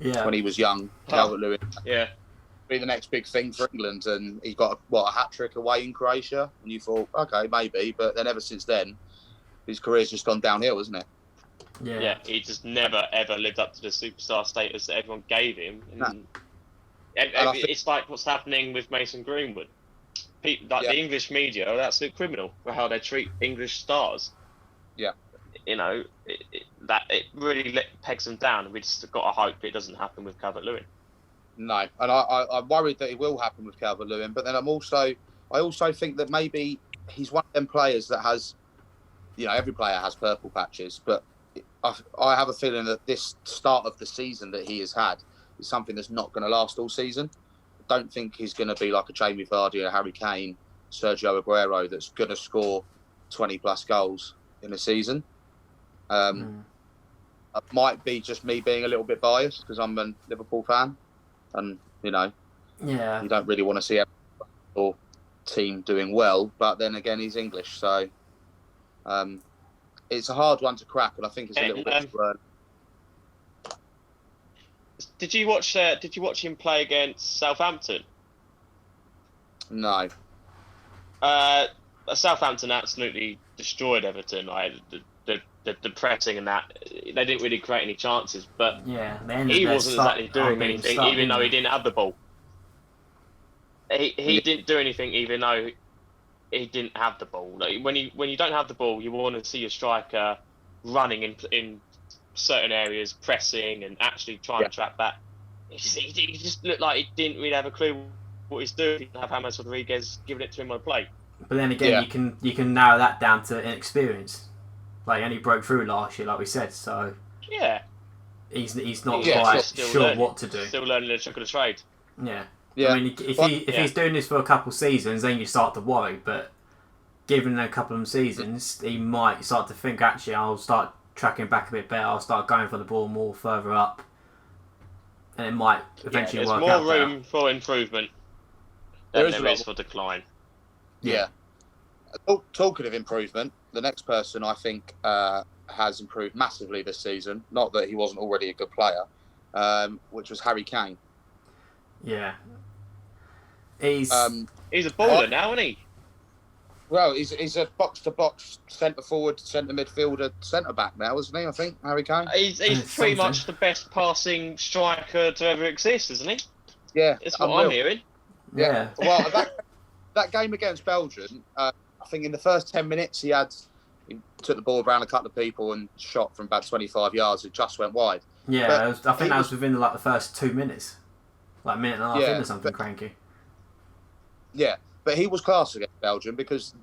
Yeah. When he was young, Calvert-Lewin. Yeah. Be the next big thing for England, and he got a hat trick away in Croatia, and you thought, okay, maybe, but then ever since then, his career's just gone downhill, hasn't it? Yeah, he just never ever lived up to the superstar status that everyone gave him. And it's like what's happening with Mason Greenwood. The English media are an absolute criminal for how they treat English stars. Yeah. It really pegs them down, and we just got to hope it doesn't happen with Calvert-Lewin. No, and I'm worried that it will happen with Calvert-Lewin, but then I also think that maybe he's one of them players that has, every player has purple patches, but I have a feeling that this start of the season that he has had is something that's not going to last all season. I don't think he's going to be like a Jamie Vardy or Harry Kane, Sergio Aguero that's going to score 20 plus goals in a season. It might be just me being a little bit biased because I'm a Liverpool fan, and you don't really want to see our team doing well. But then again, he's English, so it's a hard one to crack, and I think it's a little bit too early. Did you watch him play against Southampton? No. Southampton absolutely destroyed Everton. The pressing and that, they didn't really create any chances, but he wasn't exactly doing anything, even though he didn't have the ball. He didn't do anything, even though he didn't have the ball. Like, when you don't have the ball, you want to see a striker running in certain areas, pressing and actually trying to trap back. He just looked like he didn't really have a clue what he's doing. He didn't have James Rodriguez giving it to him on the plate. But then again, you can narrow that down to inexperience. Like, he only broke through last year, like we said, so he's not quite sure what to do. Still learning the trick of the trade. Yeah. I mean, if he's doing this for a couple of seasons, then you start to worry. But given a couple of seasons, he might start to think, actually, I'll start tracking back a bit better. I'll start going for the ball more further up, and it might eventually work out. There's more room for improvement than there is for decline. Yeah. Talking of improvement, the next person I think has improved massively this season. Not that he wasn't already a good player, which was Harry Kane. Yeah. He's a baller now, isn't he? Well, he's a box-to-box centre forward, centre midfielder, centre back now, isn't he? I think Harry Kane. He's pretty much the best passing striker to ever exist, isn't he? Yeah, that's what I'm hearing. Yeah. Well, that game against Belgium, I think in the first 10 minutes he took the ball around a couple of people and shot from about 25 yards. It just went wide. Yeah, I think that was within the first 2 minutes, like a minute and a half in or something cranky. Yeah. But he was class against Belgium because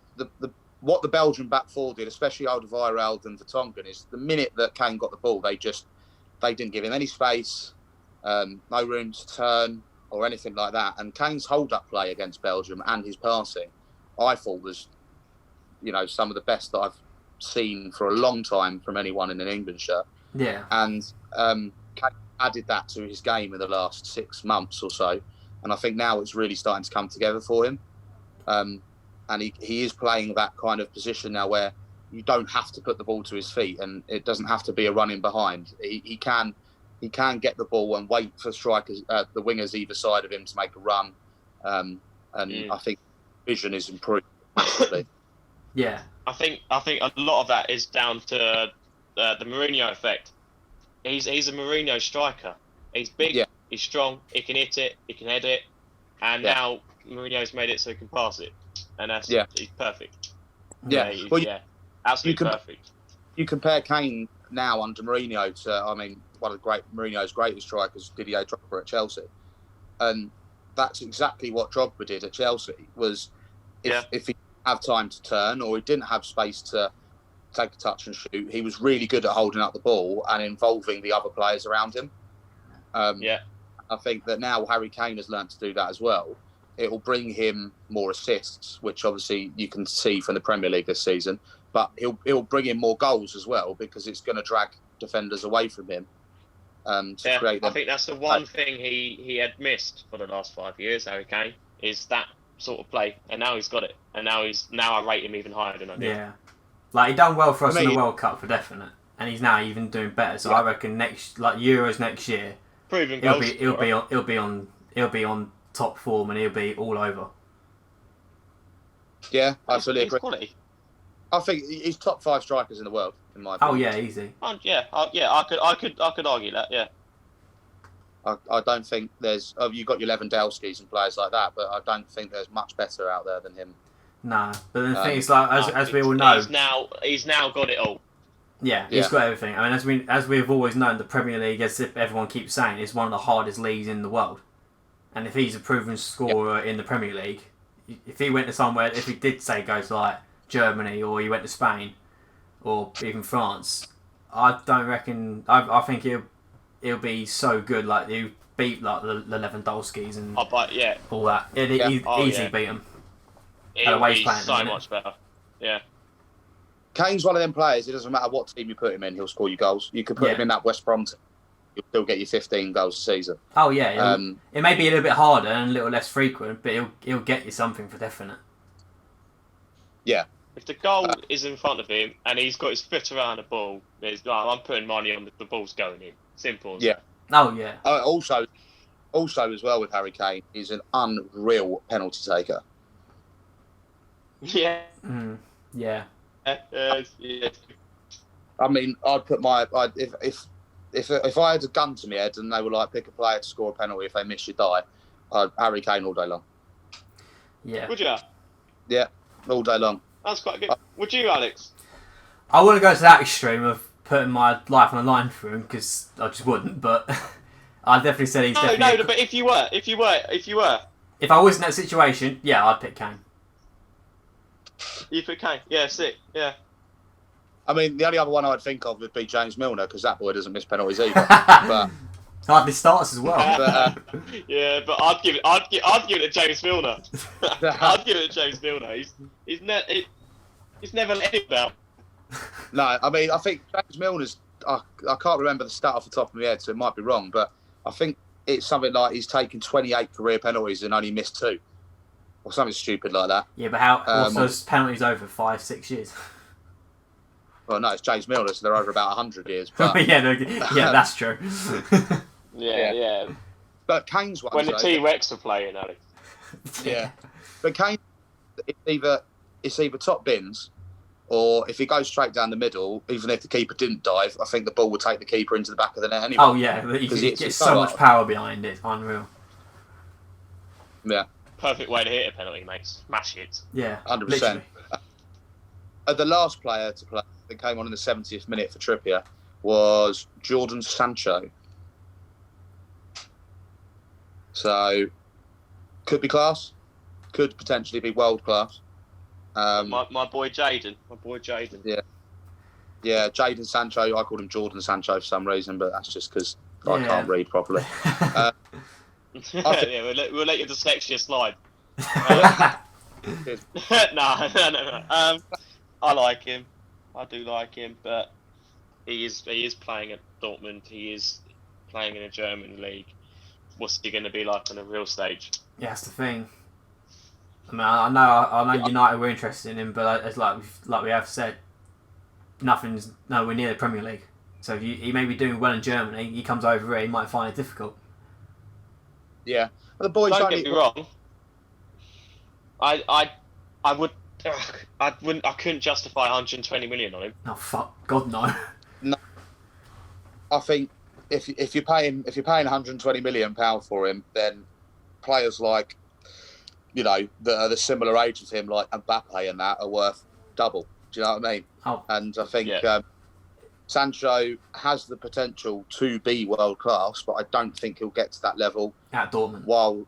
what the Belgian back four did, especially Alderweireld and Vertonghen, is the minute that Kane got the ball, they didn't give him any space, no room to turn or anything like that. And Kane's hold-up play against Belgium and his passing, I thought was, some of the best that I've seen for a long time from anyone in an England shirt. Yeah. And Kane added that to his game in the last 6 months or so, and I think now it's really starting to come together for him. And he is playing that kind of position now where you don't have to put the ball to his feet, and it doesn't have to be a running behind. He can get the ball and wait for strikers, the wingers either side of him to make a run. I think vision is improved massively. Yeah, I think a lot of that is down to the Mourinho effect. He's a Mourinho striker. He's big, he's strong, he can hit it, he can head it, and now Mourinho's made it so he can pass it, and he's perfect. Yeah, absolutely perfect. You compare Kane now under Mourinho one of Mourinho's greatest strikers, Didier Drogba at Chelsea, and that's exactly what Drogba did at Chelsea. Was if he didn't have time to turn or he didn't have space to take a touch and shoot, he was really good at holding up the ball and involving the other players around him. I think that now Harry Kane has learned to do that as well. It will bring him more assists, which obviously you can see from the Premier League this season. But he'll bring in more goals as well, because it's going to drag defenders away from him. Create them. I think that's the one thing he had missed for the last 5 years, Harry Kane, is that sort of play. And now he's got it. And now I rate him even higher than I did. Yeah. Like, he done well for us in the World Cup for definite. And he's now even doing better. So I reckon Euros next year, proven goals. He'll be on top form and he'll be all over. Yeah, absolutely agree. Quality. I think he's top 5 strikers in the world, in my opinion. Oh yeah, easy. I could argue that. Yeah. I don't think there's. You've got your Lewandowskis and players like that, but I don't think there's much better out there than him. Nah, but the thing is, like, as we all know, he's now got it all. Yeah, he's got everything. I mean, as we've always known, the Premier League, as if everyone keeps saying, is one of the hardest leagues in the world. And if he's a proven scorer in the Premier League, if he went to somewhere, if he did say go to like Germany or he went to Spain or even France, I don't reckon. I think he'll be so good. Like, he'll beat like the Lewandowskis and all that. Easy beat him. He'll be so much better. Yeah. Kane's one of them players. It doesn't matter what team you put him in, he'll score you goals. You could put him in that West Brom team, he'll still get you 15 goals a season. Oh yeah, it may be a little bit harder and a little less frequent, but he'll get you something for definite. Yeah. If the goal is in front of him and he's got his foot around the ball, I'm putting money on the ball's going in. Simple as that. Oh yeah. Also as well with Harry Kane, he's an unreal penalty taker. Yeah. Yeah. Yeah. I mean, I'd put if I had a gun to my head and they were like, pick a player to score a penalty, if they miss, you die, Harry Kane all day long. Yeah. Would you? Yeah, all day long. That's quite good. Would you, Alex? I wouldn't go to that extreme of putting my life on the line for him, because I just wouldn't. But I definitely said he's definitely. No. But if you were, if I was in that situation, yeah, I'd pick Kane. You pick Kane? Yeah, sick. Yeah. I mean, the only other one I'd think of would be James Milner, because that boy doesn't miss penalties either. But hardly starts as well. Yeah, but I'd give it to James Milner. I'd give it to James Milner. He's never let him down. No, I mean, I think James Milner's. I can't remember the stat off the top of my head, so it might be wrong, but I think it's something like he's taken 28 career penalties and only missed 2. Or something stupid like that. Yeah, but what's those penalties over 5-6 years? Well, no, it's James Milner, so they're over about 100 years. But yeah, that's true. Yeah. But Kane's one. When the T-Rex are playing, Alex. Yeah. But Kane, it's either top bins, or if he goes straight down the middle, even if the keeper didn't dive, I think the ball would take the keeper into the back of the net anyway. Oh yeah, he gets so much power behind it. It's unreal. Yeah. Perfect way to hit a penalty, mate. Smash it. Yeah, 100%. The last player to play that came on in the 70th minute for Trippier was Jordan Sancho. So, could be class. Could potentially be world class. My boy Jaden. Yeah, Jaden Sancho. I called him Jordan Sancho for some reason, but that's just because I can't read properly. We'll let your dyslexia slide. No. I like him. I do like him, but he is playing at Dortmund. He is playing in a German league. What's he going to be like on a real stage? Yeah, that's the thing. I mean, I know United were interested in him, but it's like we have said, nothing's nowhere near the Premier League. So if he may be doing well in Germany, he comes over here, he might find it difficult. Yeah, well, the boys. Don't get me wrong. I couldn't justify 120 million on him. Oh fuck, God no. No, I think if you're paying 120 million pound for him, then players like, that are the similar age as him, like Mbappe and that, are worth double. Do you know what I mean? Oh. And I think Sancho has the potential to be world class, but I don't think he'll get to that level at Dortmund. While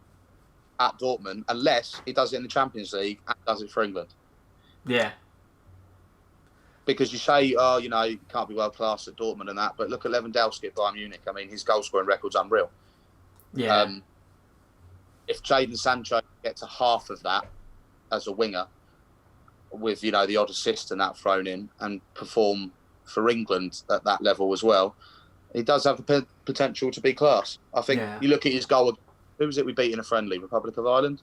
at Dortmund, unless he does it in the Champions League and does it for England. Yeah. Because you say, oh, you know, you can't be world class at Dortmund and that, but look at Lewandowski at Bayern Munich. I mean, his goal scoring record's unreal. Yeah. If Jadon Sancho gets to half of that as a winger, with, you know, the odd assist and that thrown in, and perform for England at that level as well, he does have the potential to be class. I think you look at his goal. Who was it we beat in a friendly? Republic of Ireland?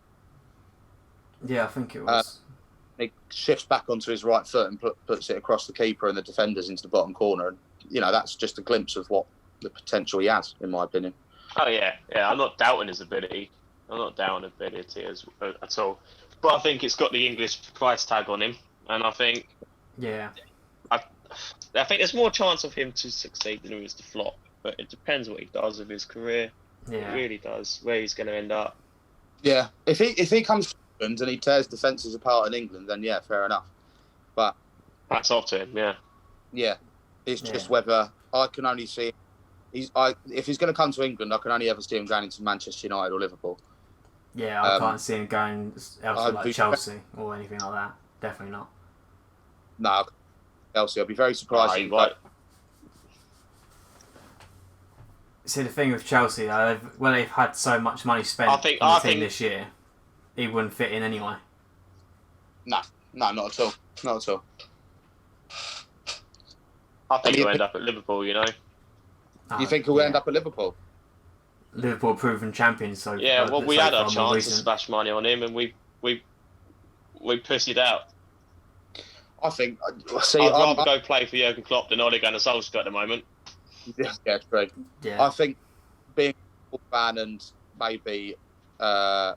Yeah, I think it was. He shifts back onto his right foot and puts it across the keeper and the defenders into the bottom corner. And, you know, that's just a glimpse of what the potential he has, in my opinion. Oh, yeah. I'm not doubting his ability. I'm not doubting his ability at all. But I think it's got the English price tag on him. And I think... Yeah. I think there's more chance of him to succeed than there is to flop. But it depends what he does with his career. Yeah. It really does. Where he's going to end up. Yeah. If he comes to England and he tears defences apart in England, then yeah, fair enough. But... Hats off to him, yeah. Yeah. It's just whether... I can only see... if he's going to come to England, I can only ever see him going into Manchester United or Liverpool. Yeah, I can't see him going elsewhere like Chelsea or anything like that. Definitely not. No, Chelsea. I'll be very surprised. See, the thing with Chelsea, though, when they've had so much money spent on the team this year, he wouldn't fit in anyway. No, not at all. Not at all. I think he'll end up at Liverpool, you know. You think he'll end up at Liverpool? Liverpool proven champions. So yeah, well, we had our chance to splash money on him, and we pussied out. I think. See, I'd rather go play for Jurgen Klopp than Ole Gunnar Solskjaer at the moment. Yeah, true. Yeah. I think being a fan and maybe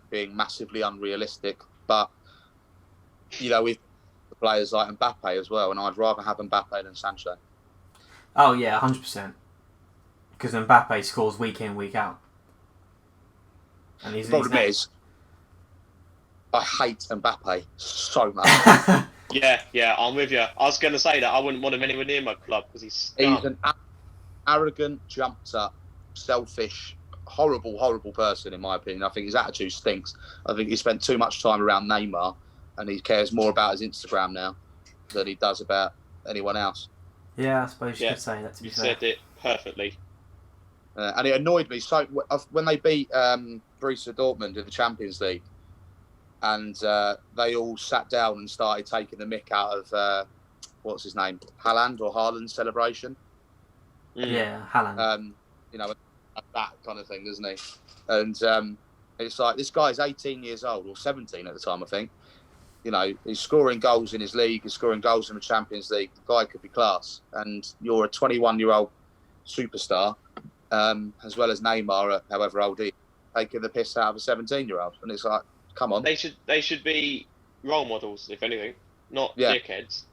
being massively unrealistic, but you know, with players like Mbappe as well, and I'd rather have Mbappe than Sancho. Oh yeah, 100%. Because Mbappe scores week in, week out. And the problem is, I hate Mbappe so much. yeah, I'm with you. I was going to say that I wouldn't want him anywhere near my club because he's an arrogant, jumped up, selfish, horrible person, in my opinion. I think his attitude stinks. I think he spent too much time around Neymar, and he cares more about his Instagram now than he does about anyone else. Yeah, I suppose you could say that, to be fair. You said it perfectly. And it annoyed me so when they beat Borussia Dortmund in the Champions League, and they all sat down and started taking the mick out of what's his name, Haaland's celebration. Yeah, Haaland. You know, that kind of thing, doesn't he? And it's like, this guy's 18 years old, or 17 at the time, I think. You know, he's scoring goals in his league, he's scoring goals in the Champions League. The guy could be class, and you're a 21-year-old superstar. As well as Neymar at however old he is, taking the piss out of a 17-year-old, and it's like, come on. They should be role models, if anything, not dickheads.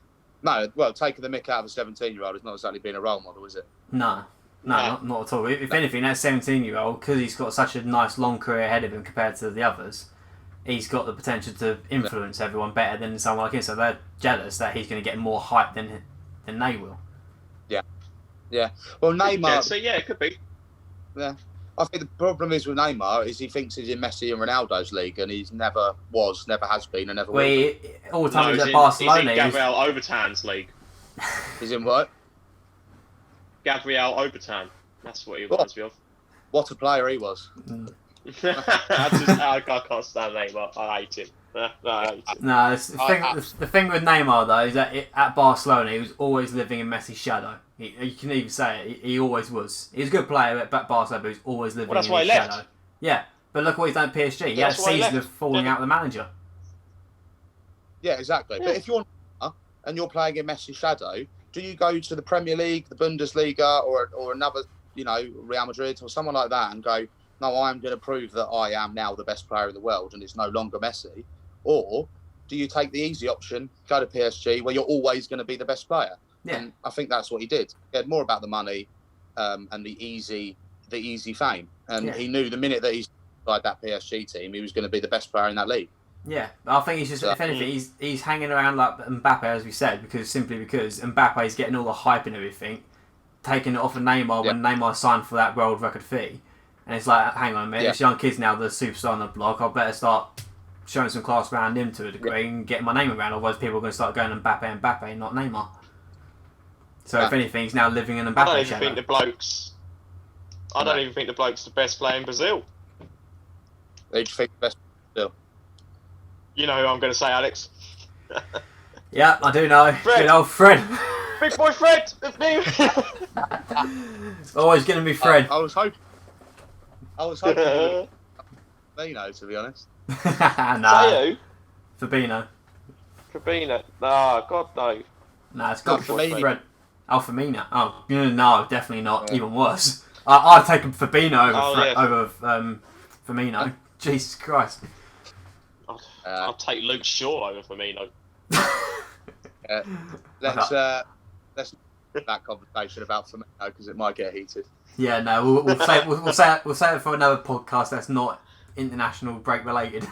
No, well, taking the mick out of a 17-year-old is not exactly being a role model, is it? No, not at all. If anything, that 17-year-old, because he's got such a nice long career ahead of him compared to the others, he's got the potential to influence everyone better than someone like him. So they're jealous that he's going to get more hype than they will. Yeah. Well, Neymar. So yeah, it could be. Yeah, I think the problem is with Neymar is he thinks he's in Messi and Ronaldo's league, and he's never has been, and never will. All the time he's at Barcelona. He's in Gabriel Obertan's league. He's in what? Gabriel Obertan. That's what he reminds me of. What a player he was. I can't stand Neymar. I hate him. No, the thing with Neymar though is that at Barcelona he was always living in Messi's shadow. You can even say it. He always was. He was a good player at Barcelona, but he was always living in his shadow. Left. Yeah, but look what he's done at PSG. He had a season of falling out with the manager. Yeah, exactly. But if you're and you're playing in Messi's shadow, do you go to the Premier League, the Bundesliga, or another, you know, Real Madrid or someone like that, and go, no, I'm going to prove that I am now the best player in the world, and it's no longer Messi? Or do you take the easy option, go to PSG, where you're always going to be the best player? Yeah. And I think that's what he did. He had more about the money and the easy fame. And he knew the minute that he's inside that PSG team, he was going to be the best player in that league. Yeah, I think he's just, if anything, he's hanging around like Mbappe, as we said, because Mbappe is getting all the hype and everything, taking it off of Neymar when Neymar signed for that world record fee. And it's like, hang on a minute, this young kid's now the superstar on the block. I better start showing some class around him to a degree and getting my name around. Otherwise, people are going to start going Mbappe, not Neymar. So if anything, he's now living in Mbappe shadow. I don't even think the bloke's the best player in Brazil. Who do you think the best player? You know who I'm going to say, Alex. Yeah, I do know. Fred. Good old Fred. Big boy Fred. It's me. Always going to be Fred. I was hoping. Fabinho, to be honest. Nah. Say who? Fabinho. Fabinho. No, God no. Nah, it's got Firmino. Fred. Oh, Firmino. Oh, no, definitely not. Even worse. I'd take Fabinho over Firmino. Jesus Christ. I'll take Luke Shaw over Firmino. Let's have that conversation about Firmino because it might get heated. Yeah, no, we'll say it for another podcast that's not international break related.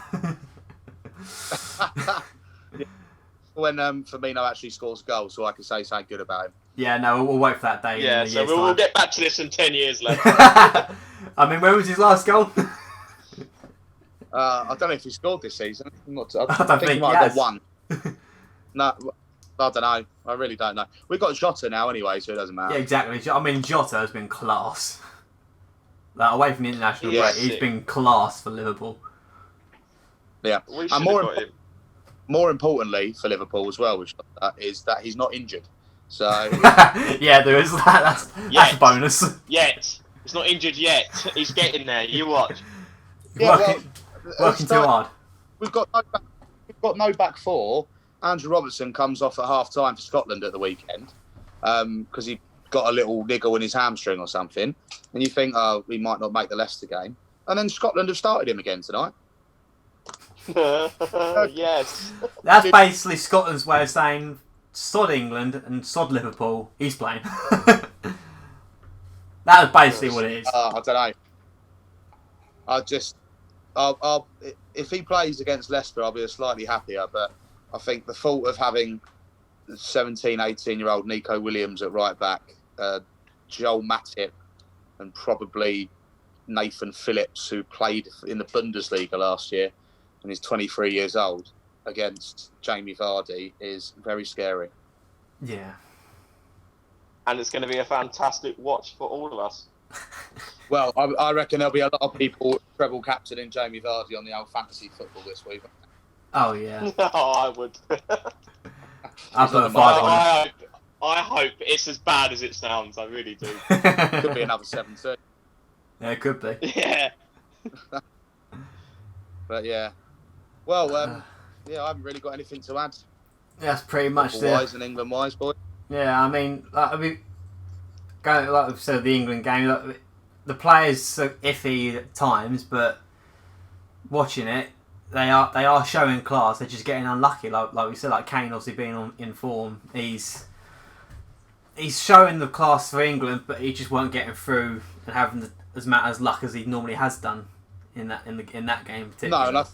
When Firmino actually scores goals, so I can say something good about him. Yeah, no, we'll wait for that day. Yeah, so we'll get back to this in 10 years later. I mean, where was his last goal? I don't know if he scored this season. I don't think he might have got one. No, I don't know. I really don't know. We've got Jota now anyway, so it doesn't matter. Yeah, exactly. I mean, Jota has been class. Like, away from the international break, he's been class for Liverpool. Yeah, and more importantly for Liverpool as well, which is that he's not injured. So yeah, there is that. That's a bonus. Yet he's not injured yet. He's getting there. You watch. Yeah, working too hard. We've got no back four. Andrew Robertson comes off at half time for Scotland at the weekend because he got a little niggle in his hamstring or something, and you think, oh, he might not make the Leicester game, and then Scotland have started him again tonight. Yes. That's basically Scotland's way of saying sod England and sod Liverpool. He's playing. That is basically what it is. I don't know. If he plays against Leicester, I'll be slightly happier. But I think the thought of having 17, 18-year-old Nico Williams at right back, Joel Matip, and probably Nathan Phillips, who played in the Bundesliga last year and is 23 years old, against Jamie Vardy is very scary. Yeah. And it's going to be a fantastic watch for all of us. Well, I reckon there'll be a lot of people treble captaining Jamie Vardy on the old fantasy football this week. Oh, yeah. No, I would. I'll put a 5 on it. I hope it's as bad as it sounds. I really do. Could be another 7-2. Yeah, it could be. Yeah. But yeah. Well, I haven't really got anything to add. That's pretty much it. Football-wise and England-wise, boy. Yeah, I mean, going like we said, the England game, like, the players are iffy at times, but watching it, they are showing class. They're just getting unlucky, like we said, like Kane obviously being in form. He's showing the class for England, but he just weren't getting through and having as luck as he normally has done in that game. Particularly. No, and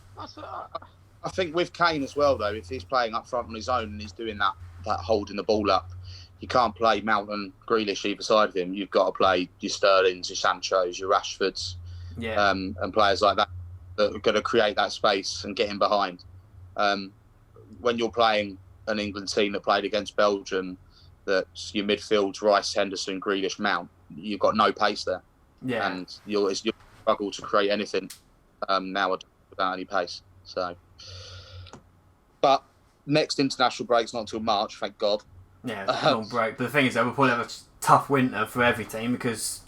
I think with Kane as well, though, if he's playing up front on his own and he's doing that holding the ball up, you can't play Mount and Grealish either side of him. You've got to play your Sterlings, your Sanchos, your Rashfords, and players like that are going to create that space and get in behind. When you're playing an England team that played against Belgium, that's your midfield, Rice, Henderson, Grealish, Mount, you've got no pace there. Yeah. And you'll struggle to create anything now without any pace. So, but next international break's not until March, thank God. Yeah, it's a long break. But the thing is, we'll probably have a tough winter for every team because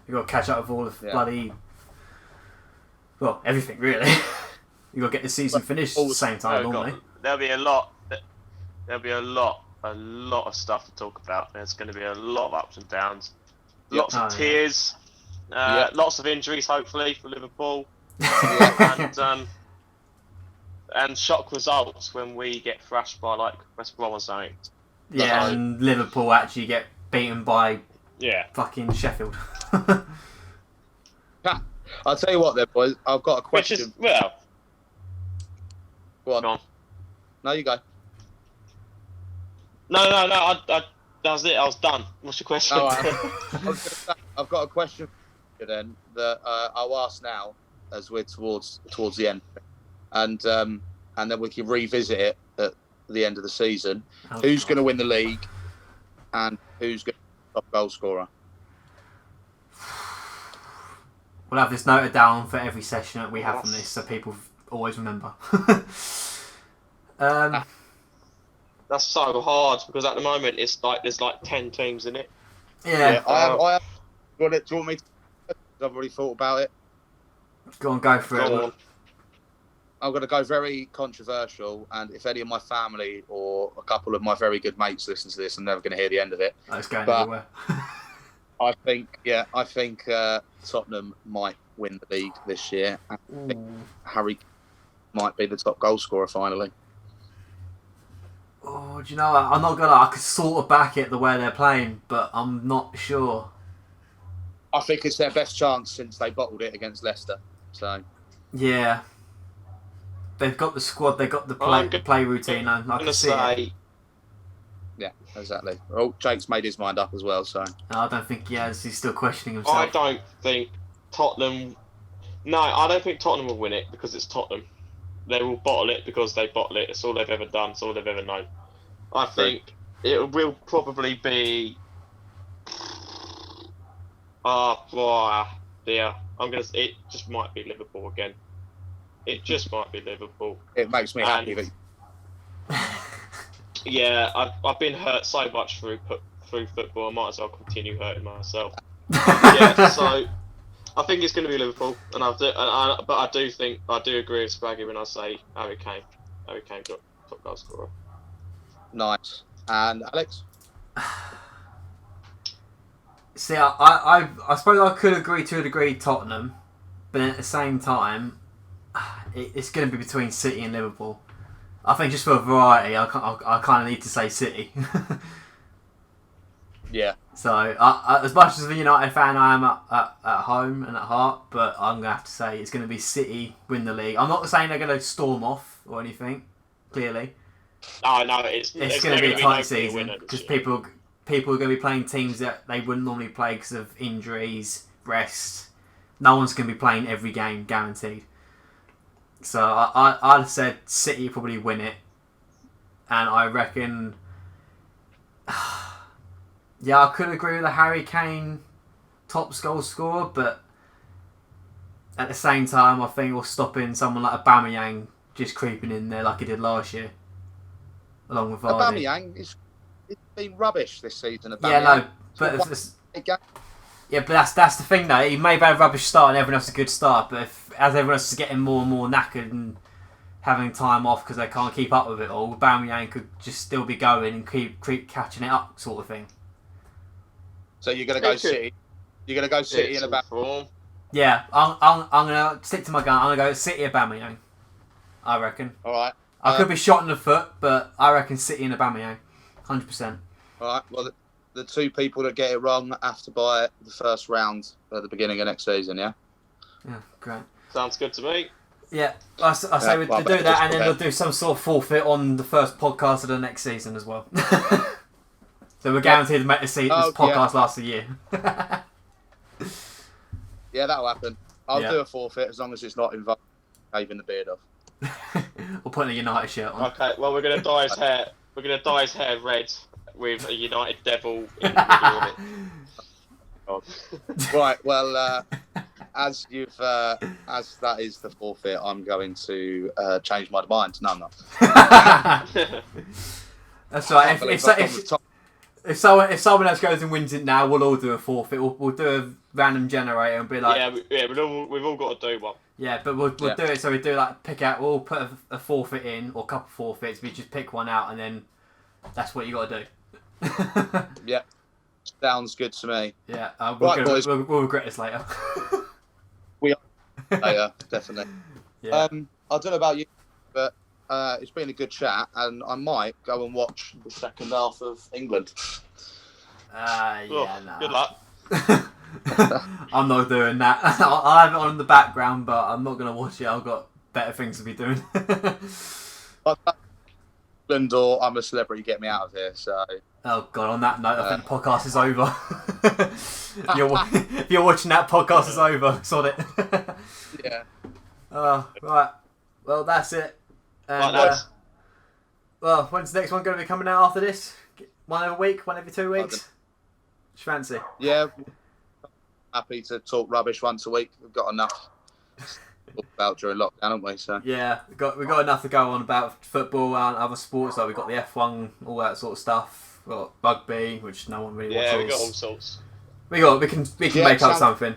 you've got to catch up with all the bloody... Well, everything, really. You've got to get the season finished at the same time, normally. There'll be a lot of stuff to talk about. There's going to be a lot of ups and downs. Lots of tears. Lots of injuries, hopefully, for Liverpool. And shock results when we get thrashed by, like, West Brom or something. Yeah, and Liverpool actually get beaten by fucking Sheffield. I'll tell you what, then, boys. I've got a question. Go on. No, you go. No. That was it. I was done. What's your question? Oh, I've got a question for you then that I'll ask now as we're towards the end, and then we can revisit it at the end of the season. Who's going to win the league, and who's going to be the top goal scorer? We'll have this noted down for every session that we have on this, so people always remember. That's so hard because at the moment it's like there's like 10 teams in it. Yeah. I do you want me to? I've already thought about it. Go for it. I'm going to go very controversial, and if any of my family or a couple of my very good mates listen to this, I'm never going to hear the end of it. It's going everywhere. I think Tottenham might win the league this year. I think Harry might be the top goal scorer finally. Oh, do you know, I'm not gonna. I could sort of back it the way they're playing, but I'm not sure. I think it's their best chance since they bottled it against Leicester. So yeah, they've got the squad, they've got the play routine. I can see it. Yeah, exactly. Oh, Jake's made his mind up as well. So no, I don't think he has. He's still questioning himself. I don't think Tottenham. No, I don't think Tottenham will win it because it's Tottenham. They will bottle it because they bottle it. It's all they've ever done. It's all they've ever known. I think it will probably be. Dear. It just might be Liverpool again. It just might be Liverpool. It makes me happy that. Yeah, I've been hurt so much through football. I might as well continue hurting myself. Yeah, so I think it's going to be Liverpool, but I do agree with Spraggy when I say Harry Kane. Harry Kane got top goal scorer. Nice. And Alex? See, I suppose I could agree to a degree Tottenham, but at the same time, it's going to be between City and Liverpool. I think just for a variety, I kind of need to say City. Yeah. So, as much as a United fan I am at home and at heart, but I'm going to have to say it's going to be City win the league. I'm not saying they're going to storm off or anything, clearly. Oh, no, it's going to be a tight season because people are going to be playing teams that they wouldn't normally play because of injuries, rest. No one's going to be playing every game, guaranteed. So I'd said City probably win it, and I reckon. Yeah, I could agree with the Harry Kane top goal scorer, but at the same time, I think we're stopping someone like Aubameyang just creeping in there like he did last year, along with Vardy. Aubameyang it's been rubbish this season. Aubameyang. Yeah, no, but that's the thing though. He may have had a rubbish start and everyone else a good start, but as everyone else is getting more and more knackered and having time off because they can't keep up with it all, Aubameyang could just still be going and keep catching it up, sort of thing. So you're going to go City. You're going to go City in Aubameyang. Yeah, I'm going to stick to my gun. I'm going to go City Aubameyang. I reckon. All right. I could be shot in the foot, but I reckon City and Aubameyang, 100%. All right. Well, the two people that get it wrong have to buy the first round at the beginning of next season. Yeah. Yeah, great. Sounds good to me. Yeah, I say we do that, and then we'll do some sort of forfeit on the first podcast of the next season as well. So we're guaranteed to make this podcast last a year. Yeah, that'll happen. I'll do a forfeit as long as it's not involving shaving the beard off. Or putting a United shirt on. Okay, well we're gonna dye his hair. We're gonna dye his hair red with a United devil in the middle of it. Right. Well, as that is the forfeit, I'm going to change my mind. No, I'm not. That's right. If someone else goes and wins it now, we'll all do a forfeit. We'll do a random generator and be like, we've all got to do one. Yeah, but we'll do it. So we do like pick out. We'll put a forfeit in or a couple of forfeits. We just pick one out and then that's what you got to do. Yeah, sounds good to me. Yeah, we'll regret this later. We are later, definitely. Yeah. I don't know about you, but it's been a good chat, and I might go and watch the second half of England. Good luck. I'm not doing that. I'll have it on in the background, but I'm not going to watch it. I've got better things to be doing. England or I'm a Celebrity, get me out of here. So. Oh God! On that note, I think the podcast is over. If you're watching that, podcast is over. Sod it. Yeah. Right. Well, that's it. And, well, when's the next one going to be coming out after this? One every week? One every 2 weeks? Which fancy? Yeah. Happy to talk rubbish once a week. We've got enough to talk about during lockdown, haven't we? So. Yeah, we've got enough to go on about football and other sports. Like we've got the F1, all that sort of stuff. We've got rugby, which no one really watches. Yeah, we got all sorts. We can make up something.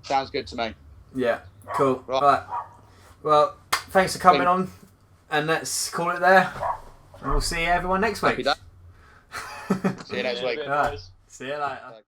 Sounds good to me. Yeah, cool. Right. Well, thanks for coming on, and let's call it there. And we'll see everyone next week. See you next week. Right. See you later.